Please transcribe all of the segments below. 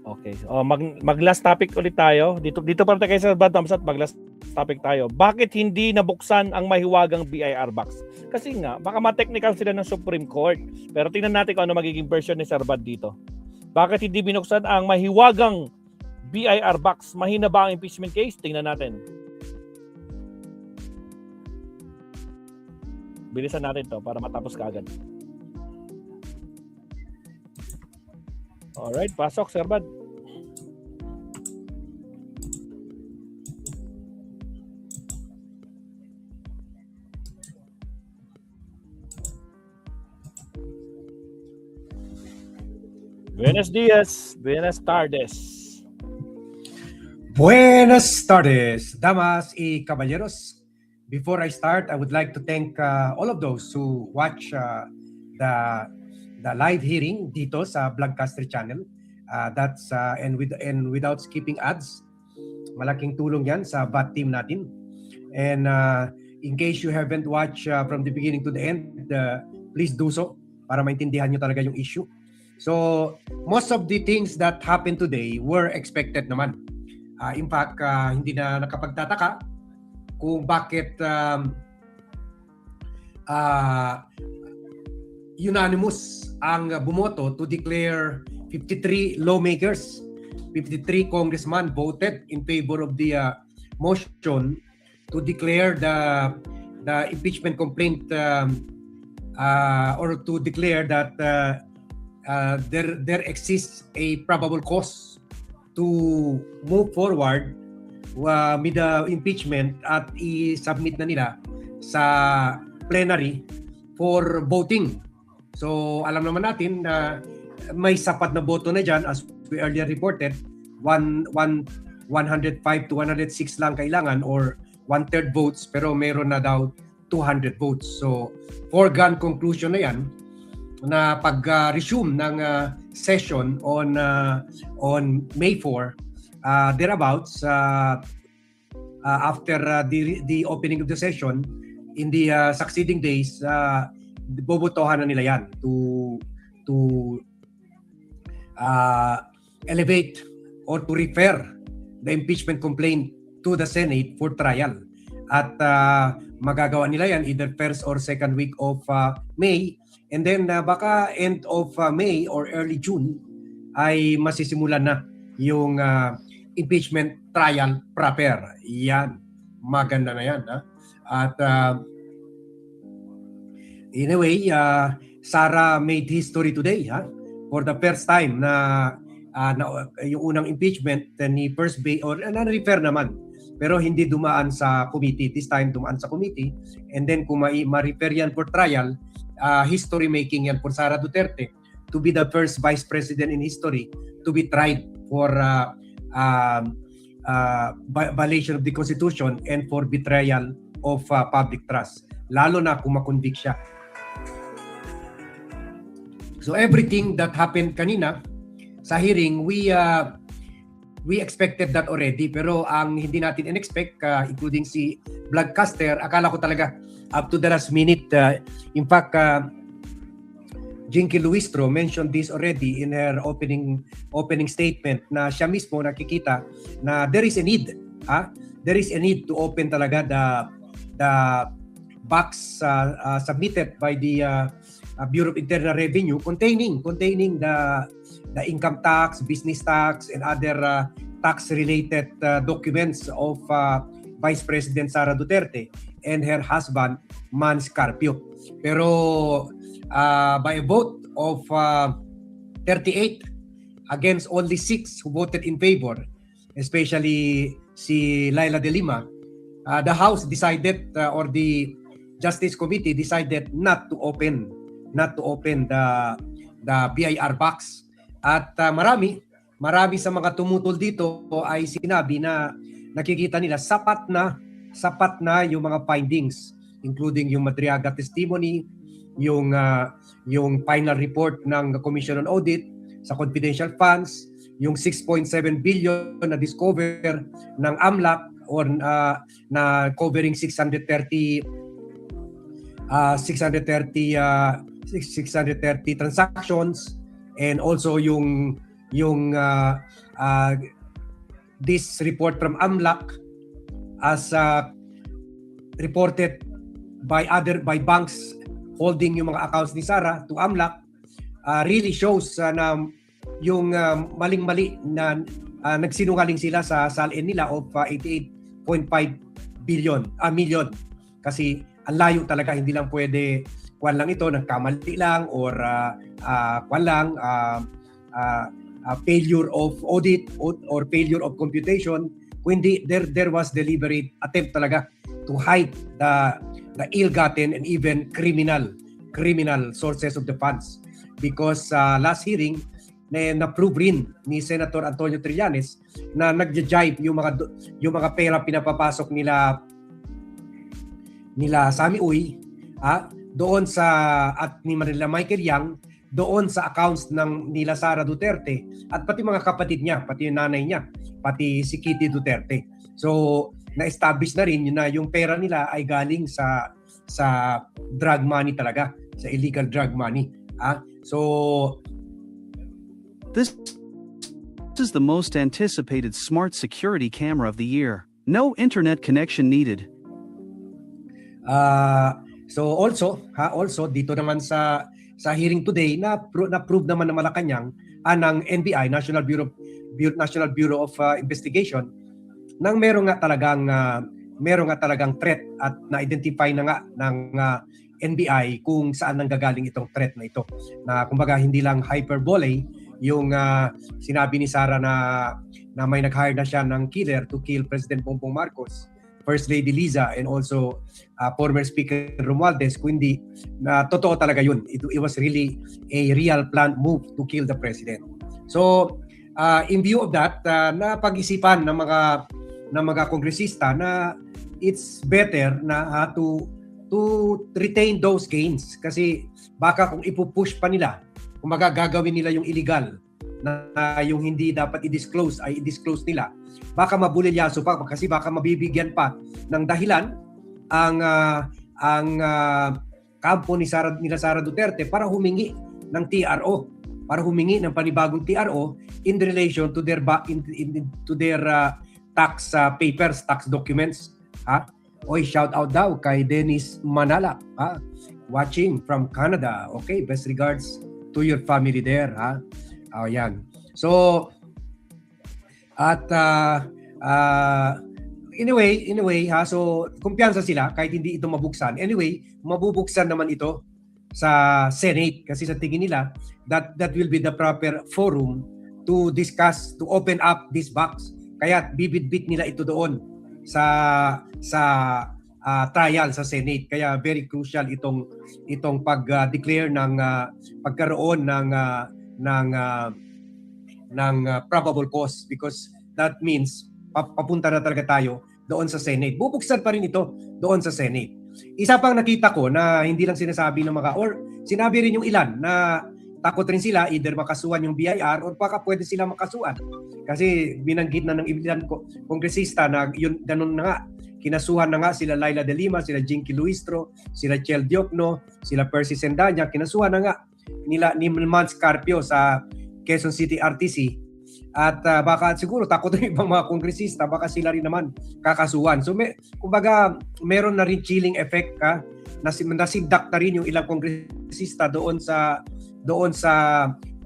Okay. Mag last topic ulit tayo. Dito pa tayo kay Sir Bad Thumbs Up, mag last topic tayo. Bakit hindi nabuksan ang mahiwagang BIR box? Kasi nga, baka ma-technical sila ng Supreme Court. Pero tingnan natin kung ano magiging version ni Sir Bad dito. Bakit hindi binuksan ang mahiwagang BIR box? Mahina ba ang impeachment case? Tingnan natin. Bilisan natin to para matapos kaagad. Alright, pasok Sir Bad. Buenos días, buenas tardes. Buenas tardes, damas y caballeros. Before I start, I would like to thank all of those who watch the live hearing dito sa Vlogcaster channel. And without skipping ads, malaking tulong yan sa BAT team natin. And in case you haven't watched from the beginning to the end, please do so para maintindihan nyo talaga yung issue. So, most of the things that happened today were expected naman. In fact, hindi na nakapagtataka kung bakit unanimous ang bumoto to declare 53 lawmakers, 53 congressmen voted in favor of the motion to declare the impeachment complaint or to declare that there exists a probable cause to move forward with the impeachment at i-submit na nila sa plenary for voting. So alam naman natin na may sapat na boto na dyan, as we earlier reported, 105 to 106 lang kailangan or 1/3 votes, pero meron na daw 200 votes. So foregone conclusion na yan na pag-resume ng session on May 4, thereabouts, after the opening of the session, in the succeeding days, bobotohan na nila yan to elevate or to refer the impeachment complaint to the Senate for trial. At magagawa nila yan either first or second week of May. And then baka end of May or early June ay masisimulan na yung impeachment trial proper. Yan, maganda na yan. Ha? At in a way, Sara made history today. Ha? For the first time na yung unang impeachment ni First Bay, or na-refer naman, pero hindi dumaan sa committee. This time dumaan sa committee. And then kung ma-refer yan for trial, history making yan for Sara Duterte to be the first vice president in history to be tried for violation of the Constitution and for betrayal of public trust, lalo na kung makonvict siya. So everything that happened kanina sa hearing, we expected that already, pero ang hindi natin in-expect, including si Vlogcaster, akala ko talaga up to the last minute. In fact, Jinky Luistro mentioned this already in her opening statement na siya mismo nakikita na there is a need. There is a need to open talaga the box submitted by the Bureau of Internal Revenue containing the income tax, business tax, and other tax-related documents of Vice President Sara Duterte and her husband, Man Scarpio. Pero by a vote of 38 against only 6 who voted in favor, especially si Laila de Lima, the House decided or the Justice Committee decided not to open the BIR box. At marami sa mga tumutol dito ay sinabi na nakikita nila sapat na yung mga findings, including yung Madriaga testimony, yung final report ng Commission on Audit sa confidential funds, yung 6.7 billion na discover ng AMLAC or na covering 630 transactions, and also yung uh, this report from AMLAC as reported by banks holding yung mga accounts ni Sara to AMLAC really shows na yung maling-mali na nagsinungaling sila sa salin nila of 88.5 million. Kasi ang layo talaga, hindi lang pwede kwan lang ito, nagkamali lang or failure of audit or failure of computation, kundi there was deliberate attempt talaga to hide the ill-gotten and even criminal sources of the funds. Because last hearing, na-prove rin ni Senator Antonio Trillanes na nagja-jive yung mga pera pinapapasok nila Sammy Uy doon sa at ni Manila Michael Yang doon sa accounts ng nila Sara Duterte at pati mga kapatid niya, pati yung nanay niya, pati si Kitty Duterte. So na-establish na rin na yung pera nila ay galing sa drug money talaga, sa illegal drug money. So this is the most anticipated smart security camera of the year. No internet connection needed. So also dito naman sa hearing today na-prove naman ng Malacanang ng NBI, National Bureau of Investigation, nang meron nga talagang threat at na-identify na nga ng NBI kung saan nanggagaling itong threat na ito. Na kumbaga hindi lang hyperbole yung sinabi ni Sara na may nag-hire na siya ng killer to kill President Bongbong Marcos, First Lady Liza, and also former Speaker Romualdez, kundi na totoo talaga yun. It was really a real planned move to kill the president. So in view of that, napag-isipan ng mga kongresista na it's better na to retain those gains, kasi baka kung ipupush pa nila, kung gagawin nila yung illegal na yung hindi dapat i-disclose ay i-disclose nila, baka mabulilyaso pa, kasi baka mabibigyan pa ng dahilan ang kampo nila Sara Duterte para humingi ng TRO, para humingi ng panibagong TRO in relation to their tax papers, tax documents. Oy, shout out daw kay Dennis Manala, watching from Canada. Okay, best regards to your family there, yan. So at anyway, so kumpiyansa sila kahit hindi ito mabuksan. Anyway, mabubuksan naman ito sa Senate kasi sa tingin nila that will be the proper forum to discuss, to open up this box. Kaya bibit-bit nila ito doon sa trial sa Senate. Kaya very crucial itong pag-declare ng pagkaroon ng probable cause, because that means papunta na talaga tayo doon sa Senate. Bubuksan pa rin ito doon sa Senate. Isa pang nakita ko na hindi lang sinasabi ng or sinabi rin yung ilan na takot rin sila either makasuhan yung BIR or baka pwede sila makasuhan. Kasi binanggit na ng ilan kongresista na yun, ganun na nga. Kinasuhan na nga sila Laila de Lima, sila Jinky Luistro, sila Chel Diokno, sila Percy Sendanya. Kinasuhan na nga ni Mans Carpio sa Quezon City RTC. At baka siguro takot ng ibang mga kongresista, baka sila rin naman kakasuhan. So kumbaga meron na rin chilling effect nasindak na rin yung ilang kongresista doon sa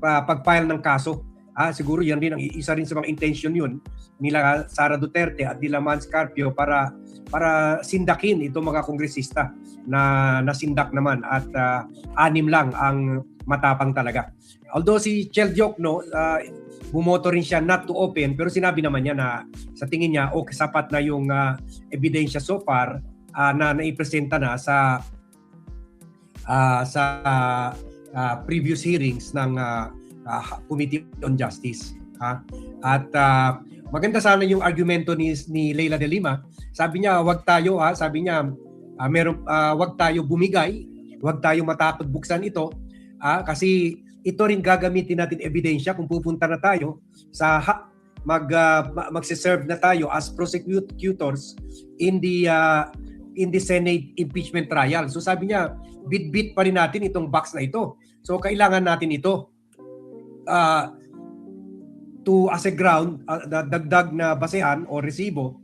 pag-file ng kaso. Siguro yan rin ang isa rin sa mga intention yun nila Sara Duterte at nila Mans Carpio para sindakin itong mga kongresista na nasindak naman at 6 lang ang matapang talaga. Although si Chel Diokno bumoto rin siya not to open, pero sinabi naman niya na sa tingin niya sapat na yung ebidensya so far na naipresenta na sa previous hearings ng Committee on Justice. At maganda sana yung argumento ni Leila de Lima. Sabi niya, wag tayo wag tayo bumigay, wag tayo matakot buksan ito kasi ito rin gagamitin natin ebidensya kung pupunta na tayo sa magse-serve na tayo as prosecutors in the Senate impeachment trial. So sabi niya, bit-bit pa rin natin itong box na ito. So kailangan natin ito as a ground, dagdag na basehan o resibo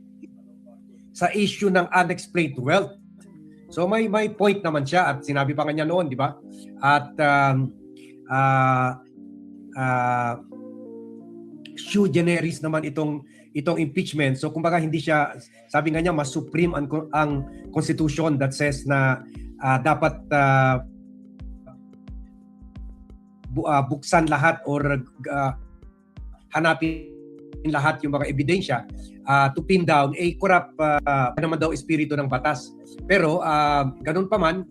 sa issue ng unexplained wealth. So may point naman siya at sinabi pa kanya noon, di ba? At sui generis naman itong impeachment. So kumbaga hindi siya, sabi nga niya, mas supreme ang constitution that says na dapat buksan lahat or hanapin lahat yung mga ebidensya to pin down a corrupt naman daw espiritu ng batas. Pero ganun pa man,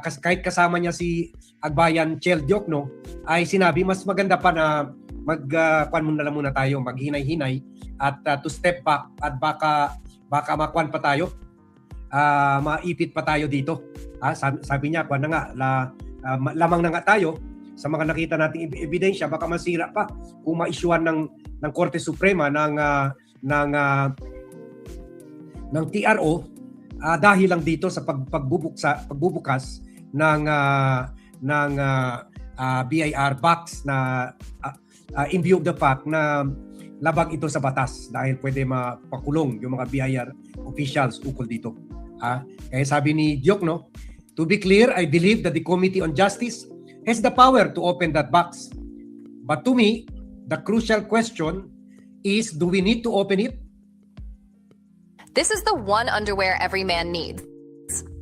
kahit kasama niya si Agbayan Chel Diokno, ay sinabi mas maganda pa na magkuan muna lang muna tayo, maghinay-hinay at to step back at baka makuan pa tayo, maipit pa tayo dito. Sabi niya, kuan na nga, lamang na nga tayo sa mga nakita nating ebidensya, baka masira pa kung ma-issuean ng Korte Suprema ng TRO dahil lang dito sa pagbubukas ng BIR box na in view of the fact na labag ito sa batas dahil pwede mapakulong yung mga BIR officials ukol dito. Kaya sabi ni Diokno, to be clear, I believe that the Committee on Justice has the power to open that box. But to me, the crucial question is, do we need to open it? This is the one underwear every man needs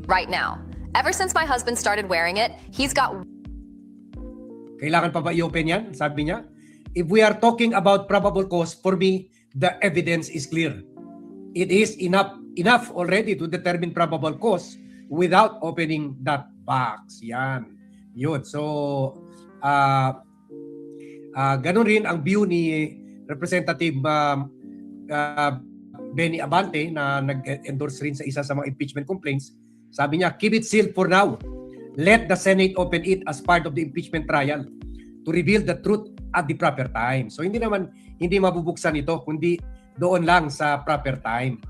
right now. Ever since my husband started wearing it, he's got... Kailangan pa ba i-open yan? Sabi niya. If we are talking about probable cause, for me, the evidence is clear. It is enough already to determine probable cause without opening that box. Yan. Yun. So, ganun rin ang view ni Representative Benny Abante na nag-endorse rin sa isa sa mga impeachment complaints. Sabi niya, keep it sealed for now. Let the Senate open it as part of the impeachment trial to reveal the truth at the proper time. So hindi mabubuksan ito, kundi doon lang sa proper time.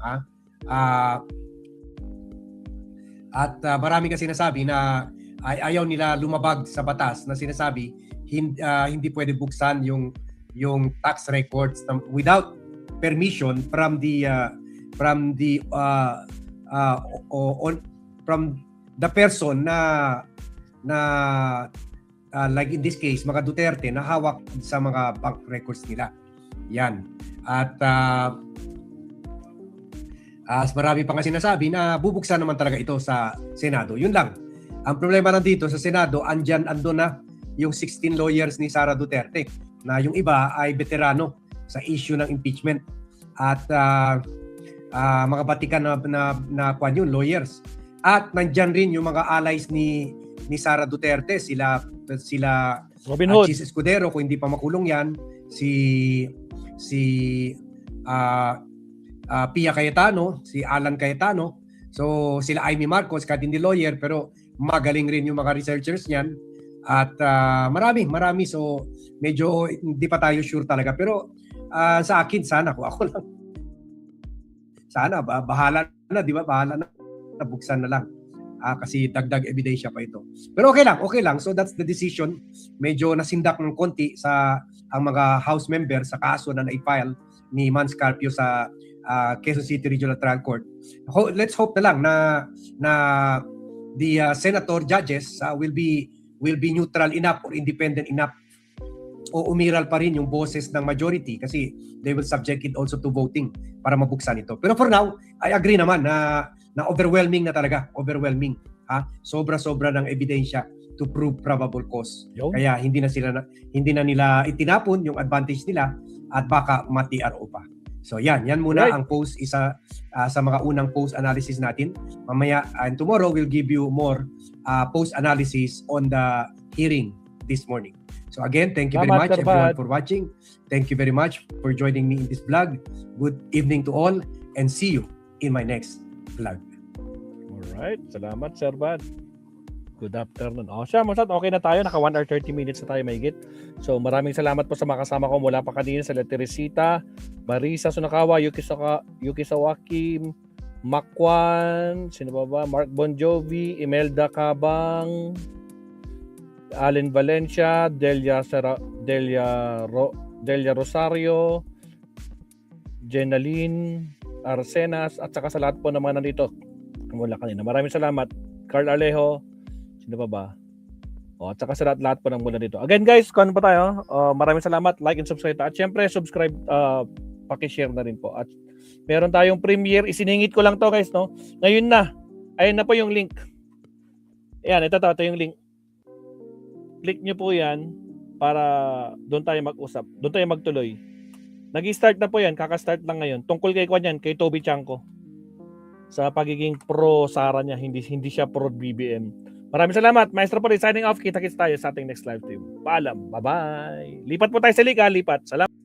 At marami kasi sinasabi na ayaw nila lumabag sa batas na sinasabi hindi pwede buksan yung tax records without permission from the person na like in this case mga Duterte na hawak sa mga bank records nila. Yan. At as marami pa nga sinasabi na bubuksan naman talaga ito sa Senado. Yun lang. Ang problema nandito sa Senado, andun na yung 16 lawyers ni Sara Duterte na yung iba ay veterano sa issue ng impeachment at mga batikan na kwan yun, lawyers. At nandyan rin yung mga allies ni Sara Duterte, sila Robin Hood, Chis Escudero, kung hindi pa makulong yan, si Pia Cayetano, si Alan Cayetano. So sila Amy Marcos, kahit hindi lawyer, pero magaling rin yung mga researchers niyan. At marami. So medyo hindi pa tayo sure talaga. Pero sa akin, sana kung ako lang. Sana, bahala na, di ba? Bahala na. Buksan na lang. Kasi dagdag ebidensya pa ito. Pero okay lang. So that's the decision. Medyo nasindak ng konti ang mga House members sa kaso na na-file ni Mans Carpio sa Quezon City Regional Trial Court. Let's hope na lang na the senator judges will be neutral enough or independent enough o umiral pa rin yung boses ng majority kasi they will subject it also to voting para mabuksan ito. Pero for now, I agree naman na overwhelming na talaga. Overwhelming. Sobra-sobra ng ebidensya to prove probable cause. Kaya hindi na nila itinapon yung advantage nila at baka mati-RO pa. So yan muna ang post isa sa mga unang post analysis natin. Mamaya and tomorrow we'll give you more post analysis on the hearing this morning. So again, thank you very much everyone for watching. Thank you very much for joining me in this vlog. Good evening to all and see you in my next vlog. Alright, salamat Sir Bad. Good afternoon. Siya, Mosat, okay na tayo. Naka 1 hour 30 minutes na tayo mahigit. So maraming salamat po sa mga kasama ko mula pa kanina sa Teresita, Marisa Sunakawa, Yuki Sawaki, Makwan, sino ba? Mark Bon Jovi, Imelda Cabang, Allen Valencia, Delia Delia Rosario, Jenaline Arsenas, at saka sa lahat po ng mga nandito mula kanina. Maraming salamat. Carl Alejo, sino pa ba? O, at saka sa lahat po ng mula dito. Again guys, kung ano pa tayo, maraming salamat. Like and subscribe. At syempre, subscribe, pakishare na rin po. At meron tayong premiere. Isiningit ko lang to guys, no? Ngayon na. Ayun na po yung link. Ayan, ito yung link. Click nyo po yan para doon tayo mag-usap. Doon tayo magtuloy. Nag-start na po yan. Kaka-start lang ngayon. Tungkol kay Kwan yan, kay Toby Chanko. Sa pagiging pro Sara niya, hindi siya pro BBM. Maraming salamat. Maestro po rin signing off. Kita-kits tayo sa ating next live stream. Paalam. Bye-bye. Lipat po tayo sa liga. Lipat. Salamat.